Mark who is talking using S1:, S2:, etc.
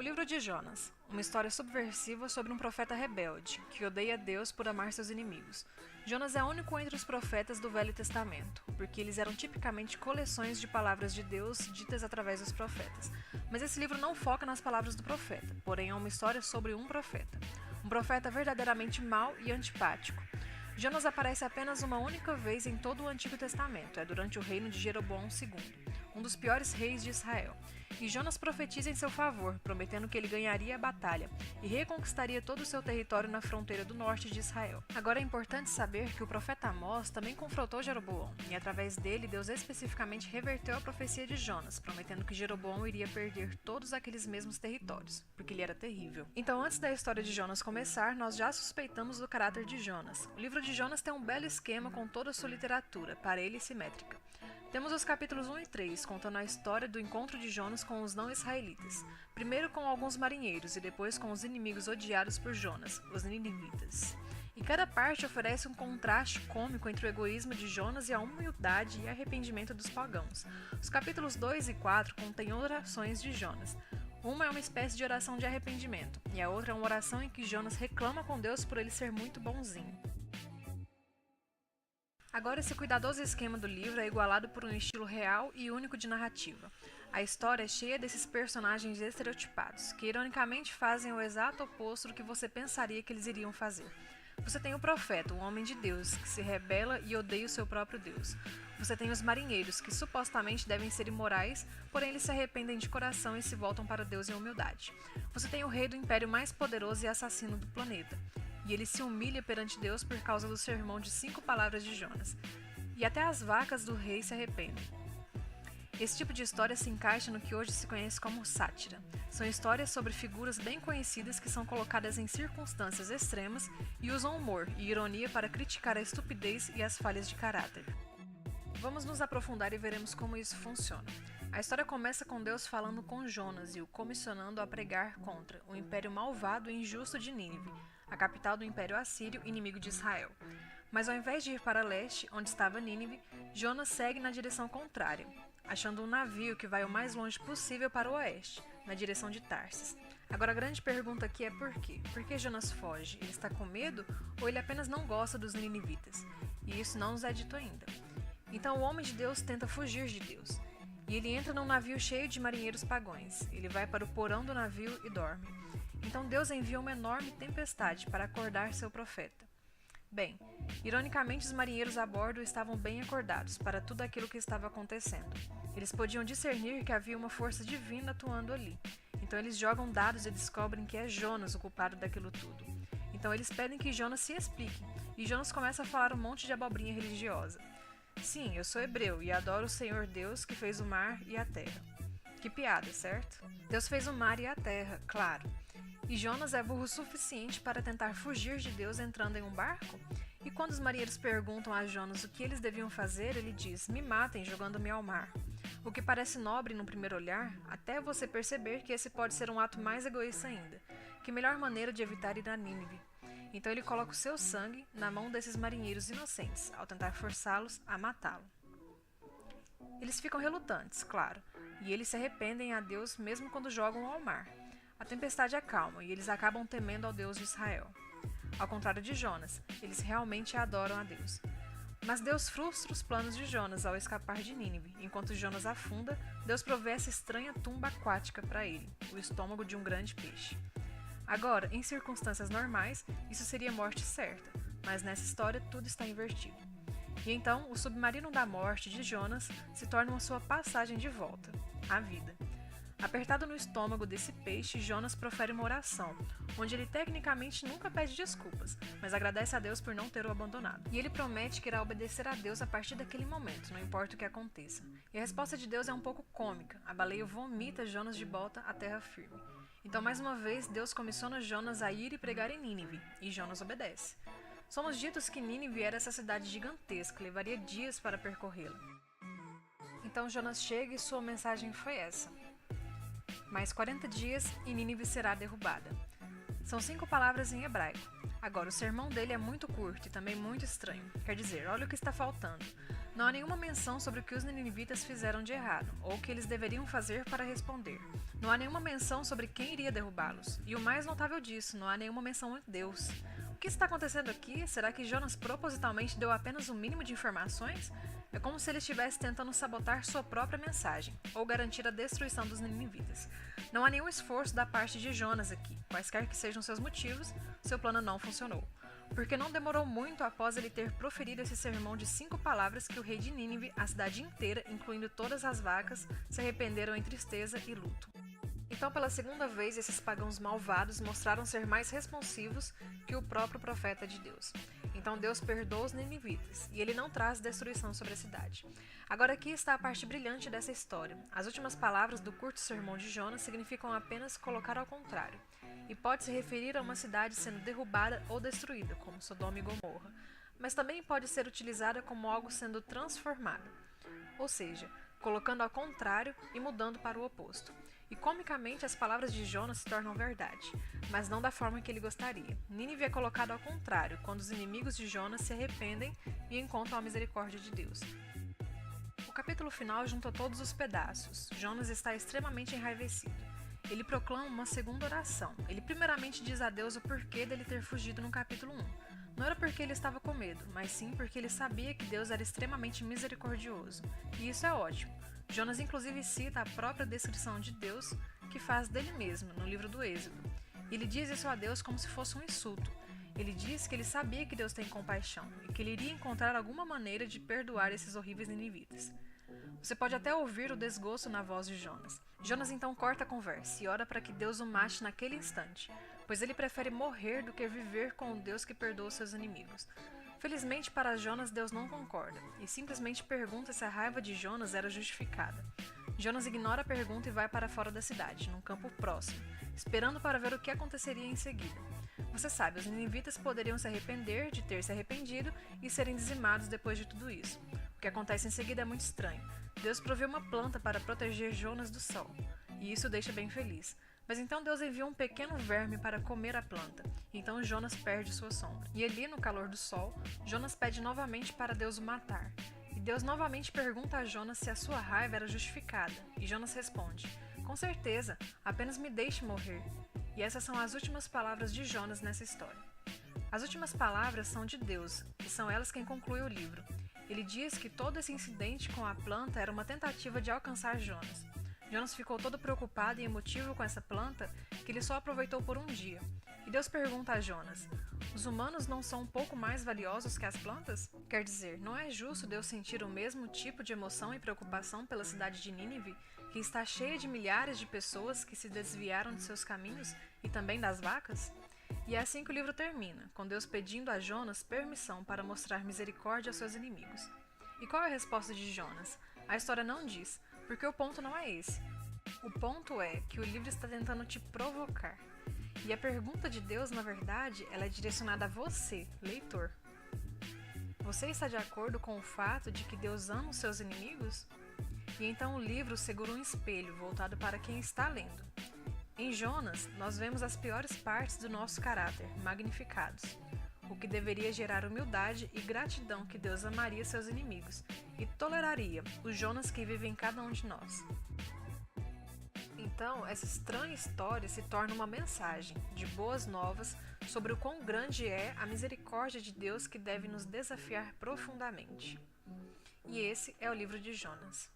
S1: O livro de Jonas, uma história subversiva sobre um profeta rebelde, que odeia Deus por amar seus inimigos. Jonas é único entre os profetas do Velho Testamento, porque eles eram tipicamente coleções de palavras de Deus ditas através dos profetas. Mas esse livro não foca nas palavras do profeta, porém é uma história sobre um profeta verdadeiramente mau e antipático. Jonas aparece apenas uma única vez em todo o Antigo Testamento, é durante o reino de Jeroboão II, um dos piores reis de Israel. E Jonas profetiza em seu favor, prometendo que ele ganharia a batalha e reconquistaria todo o seu território na fronteira do norte de Israel. Agora é importante saber que o profeta Amós também confrontou Jeroboão, e através dele Deus especificamente reverteu a profecia de Jonas, prometendo que Jeroboão iria perder todos aqueles mesmos territórios, porque ele era terrível. Então, antes da história de Jonas começar, nós já suspeitamos do caráter de Jonas. O livro de Jonas tem um belo esquema com toda a sua literatura, parelha e simétrica. Temos os capítulos 1 e 3, contando a história do encontro de Jonas com os não-israelitas, primeiro com alguns marinheiros e depois com os inimigos odiados por Jonas, os ninivitas. E cada parte oferece um contraste cômico entre o egoísmo de Jonas e a humildade e arrependimento dos pagãos. Os capítulos 2 e 4 contêm orações de Jonas. Uma é uma espécie de oração de arrependimento, e a outra é uma oração em que Jonas reclama com Deus por ele ser muito bonzinho. Agora, esse cuidadoso esquema do livro é igualado por um estilo real e único de narrativa. A história é cheia desses personagens estereotipados, que ironicamente fazem o exato oposto do que você pensaria que eles iriam fazer. Você tem o profeta, o homem de Deus, que se rebela e odeia o seu próprio Deus. Você tem os marinheiros, que supostamente devem ser imorais, porém eles se arrependem de coração e se voltam para Deus em humildade. Você tem o rei do império mais poderoso e assassino do planeta, e ele se humilha perante Deus por causa do sermão de 5 palavras de Jonas. E até as vacas do rei se arrependem. Esse tipo de história se encaixa no que hoje se conhece como sátira. São histórias sobre figuras bem conhecidas que são colocadas em circunstâncias extremas e usam humor e ironia para criticar a estupidez e as falhas de caráter. Vamos nos aprofundar e veremos como isso funciona. A história começa com Deus falando com Jonas e o comissionando a pregar contra o império malvado e injusto de Nínive, a capital do Império Assírio, inimigo de Israel. Mas ao invés de ir para leste, onde estava Nínive, Jonas segue na direção contrária, achando um navio que vai o mais longe possível para o oeste, na direção de Tarsis. Agora a grande pergunta aqui é por quê? Por que Jonas foge? Ele está com medo ou ele apenas não gosta dos ninivitas? E isso não nos é dito ainda. Então o homem de Deus tenta fugir de Deus. E ele entra num navio cheio de marinheiros pagãos. Ele vai para o porão do navio e dorme. Então Deus envia uma enorme tempestade para acordar seu profeta. Bem, ironicamente os marinheiros a bordo estavam bem acordados para tudo aquilo que estava acontecendo. Eles podiam discernir que havia uma força divina atuando ali. Então eles jogam dados e descobrem que é Jonas o culpado daquilo tudo. Então eles pedem que Jonas se explique. E Jonas começa a falar um monte de abobrinha religiosa. Sim, eu sou hebreu e adoro o Senhor Deus que fez o mar e a terra. Que piada, certo? Deus fez o mar e a terra, claro. E Jonas é burro o suficiente para tentar fugir de Deus entrando em um barco? E quando os marinheiros perguntam a Jonas o que eles deviam fazer, ele diz: me matem jogando-me ao mar. O que parece nobre no primeiro olhar, até você perceber que esse pode ser um ato mais egoísta ainda. Que melhor maneira de evitar ir a Nínive? Então ele coloca o seu sangue na mão desses marinheiros inocentes, ao tentar forçá-los a matá-lo. Eles ficam relutantes, claro, e eles se arrependem a Deus mesmo quando jogam ao mar. A tempestade acalma e eles acabam temendo ao Deus de Israel. Ao contrário de Jonas, eles realmente adoram a Deus. Mas Deus frustra os planos de Jonas ao escapar de Nínive. Enquanto Jonas afunda, Deus provê essa estranha tumba aquática para ele, o estômago de um grande peixe. Agora, em circunstâncias normais, isso seria morte certa, mas nessa história tudo está invertido. E então, o submarino da morte de Jonas se torna uma sua passagem de volta, à vida. Apertado no estômago desse peixe, Jonas profere uma oração, onde ele tecnicamente nunca pede desculpas, mas agradece a Deus por não ter o abandonado. E ele promete que irá obedecer a Deus a partir daquele momento, não importa o que aconteça. E a resposta de Deus é um pouco cômica. A baleia vomita Jonas de volta à terra firme. Então, mais uma vez, Deus comissiona Jonas a ir e pregar em Nínive, e Jonas obedece. Somos ditos que Nínive era essa cidade gigantesca, levaria dias para percorrê-la. Então Jonas chega e sua mensagem foi essa: mais 40 dias e Nínive será derrubada. São 5 palavras em hebraico. Agora, o sermão dele é muito curto e também muito estranho. Quer dizer, olha o que está faltando. Não há nenhuma menção sobre o que os ninivitas fizeram de errado, ou o que eles deveriam fazer para responder. Não há nenhuma menção sobre quem iria derrubá-los. E o mais notável disso, não há nenhuma menção a Deus. O que está acontecendo aqui? Será que Jonas propositalmente deu apenas um mínimo de informações? É como se ele estivesse tentando sabotar sua própria mensagem, ou garantir a destruição dos ninivitas. Não há nenhum esforço da parte de Jonas aqui. Quaisquer que sejam seus motivos, seu plano não funcionou. Porque não demorou muito após ele ter proferido esse sermão de 5 palavras que o rei de Nínive, a cidade inteira, incluindo todas as vacas, se arrependeram em tristeza e luto. Então, pela segunda vez, esses pagãos malvados mostraram ser mais responsivos que o próprio profeta de Deus. Então Deus perdoa os ninivitas, e ele não traz destruição sobre a cidade. Agora aqui está a parte brilhante dessa história. As últimas palavras do curto sermão de Jonas significam apenas colocar ao contrário, e pode se referir a uma cidade sendo derrubada ou destruída, como Sodoma e Gomorra, mas também pode ser utilizada como algo sendo transformado, ou seja, colocando ao contrário e mudando para o oposto. E comicamente as palavras de Jonas se tornam verdade, mas não da forma que ele gostaria. Nínive é colocado ao contrário, quando os inimigos de Jonas se arrependem e encontram a misericórdia de Deus. O capítulo final junta todos os pedaços. Jonas está extremamente enraivecido. Ele proclama uma segunda oração. Ele primeiramente diz a Deus o porquê dele ter fugido no capítulo 1. Não era porque ele estava com medo, mas sim porque ele sabia que Deus era extremamente misericordioso. E isso é ótimo. Jonas inclusive cita a própria descrição de Deus que faz dele mesmo no livro do Êxodo. Ele diz isso a Deus como se fosse um insulto. Ele diz que ele sabia que Deus tem compaixão e que ele iria encontrar alguma maneira de perdoar esses horríveis ninivitas. Você pode até ouvir o desgosto na voz de Jonas. Jonas então corta a conversa e ora para que Deus o mate naquele instante, pois ele prefere morrer do que viver com o Deus que perdoa seus inimigos. Felizmente para Jonas, Deus não concorda e simplesmente pergunta se a raiva de Jonas era justificada. Jonas ignora a pergunta e vai para fora da cidade, num campo próximo, esperando para ver o que aconteceria em seguida. Você sabe, os ninivitas poderiam se arrepender de ter se arrependido e serem dizimados depois de tudo isso. O que acontece em seguida é muito estranho. Deus provê uma planta para proteger Jonas do sol, e isso o deixa bem feliz. Mas então Deus envia um pequeno verme para comer a planta, e então Jonas perde sua sombra. E ali, no calor do sol, Jonas pede novamente para Deus o matar. E Deus novamente pergunta a Jonas se a sua raiva era justificada, e Jonas responde: com certeza, apenas me deixe morrer. E essas são as últimas palavras de Jonas nessa história. As últimas palavras são de Deus, e são elas quem conclui o livro. Ele diz que todo esse incidente com a planta era uma tentativa de alcançar Jonas. Jonas ficou todo preocupado e emotivo com essa planta que ele só aproveitou por um dia. E Deus pergunta a Jonas: os humanos não são um pouco mais valiosos que as plantas? Quer dizer, não é justo Deus sentir o mesmo tipo de emoção e preocupação pela cidade de Nínive, que está cheia de milhares de pessoas que se desviaram de seus caminhos e também das vacas? E é assim que o livro termina, com Deus pedindo a Jonas permissão para mostrar misericórdia aos seus inimigos. E qual é a resposta de Jonas? A história não diz, porque o ponto não é esse. O ponto é que o livro está tentando te provocar. E a pergunta de Deus, na verdade, ela é direcionada a você, leitor. Você está de acordo com o fato de que Deus ama os seus inimigos? E então o livro segura um espelho voltado para quem está lendo. Em Jonas, nós vemos as piores partes do nosso caráter, magnificados, o que deveria gerar humildade e gratidão que Deus amaria seus inimigos e toleraria o Jonas que vive em cada um de nós. Então, essa estranha história se torna uma mensagem de boas novas sobre o quão grande é a misericórdia de Deus que deve nos desafiar profundamente. E esse é o livro de Jonas.